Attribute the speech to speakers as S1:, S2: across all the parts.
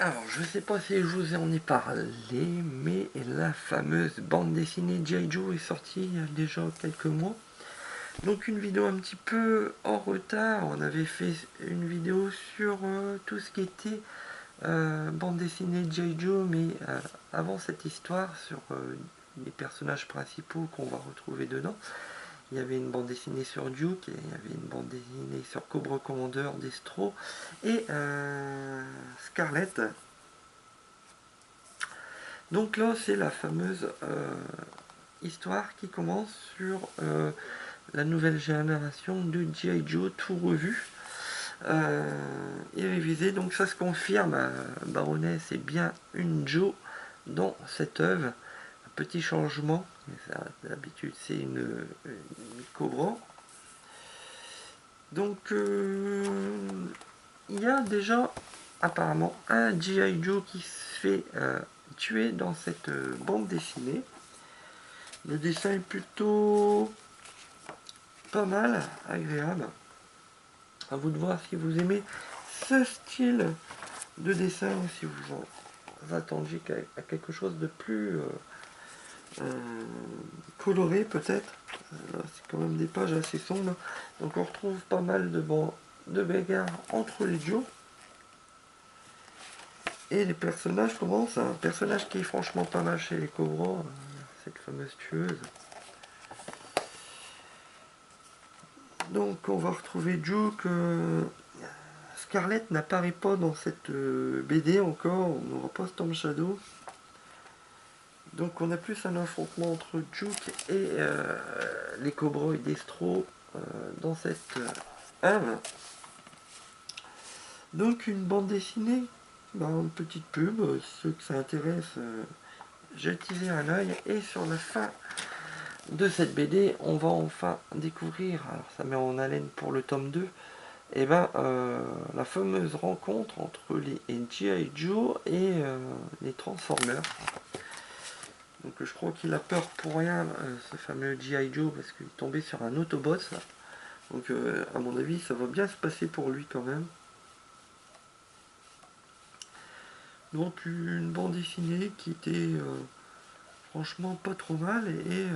S1: Alors, je sais pas si je vous en ai parlé, mais la fameuse bande dessinée G.I. Joe est sortie il y a déjà quelques mois. Donc une vidéo un petit peu en retard. On avait fait une vidéo sur tout ce qui était bande dessinée G.I. Joe, mais avant cette histoire, sur les personnages principaux qu'on va retrouver dedans. Il y avait une bande dessinée sur Duke, et il y avait une bande dessinée sur Cobra Commander, Destro, et Scarlett. Donc là, c'est la fameuse histoire qui commence sur la nouvelle génération de G.I. Joe, tout revu et révisé. Donc ça se confirme, Baroness est bien une Joe dans cette œuvre. Un petit changement, d'habitude c'est une Cobra. Donc il y a déjà apparemment un G.I. Joe qui se fait tuer dans cette bande dessinée. Le dessin est plutôt pas mal, agréable. À vous de voir si vous aimez ce style de dessin ou si vous attendiez à quelque chose de plus coloré peut-être. C'est quand même des pages assez sombres. Donc on retrouve pas mal de bagarres entre les duos. Et les personnages commencent. Un personnage qui est franchement pas mal chez les Cobras, cette fameuse tueuse. Donc on va retrouver Duke. Scarlett n'apparaît pas dans cette BD encore, on n'aura pas Storm Shadow. Donc on a plus un affrontement entre Duke et les Cobras et Destro dans cette œuvre. Donc une bande dessinée, une petite pub, ceux que ça intéresse, jetez un œil. Et sur la fin de cette BD, on va enfin découvrir, alors ça met en haleine pour le tome 2, et la fameuse rencontre entre les G.I. Joe et les Transformers. Donc je crois qu'il a peur pour rien, ce fameux G.I. Joe, parce qu'il est tombé sur un Autobot. Donc à mon avis, ça va bien se passer pour lui quand même. Donc une bande dessinée qui était franchement pas trop mal, et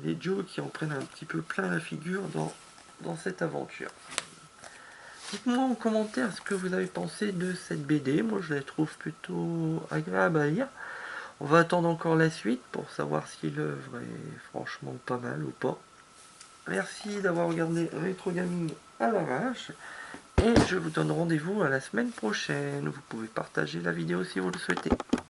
S1: les Joe qui en prennent un petit peu plein la figure dans cette aventure. Dites-moi en commentaire ce que vous avez pensé de cette BD. Moi je la trouve plutôt agréable à lire. On va attendre encore la suite pour savoir si l'œuvre est franchement pas mal ou pas. Merci d'avoir regardé Retro Gaming à l'arrache. Et je vous donne rendez-vous à la semaine prochaine. Vous pouvez partager la vidéo si vous le souhaitez.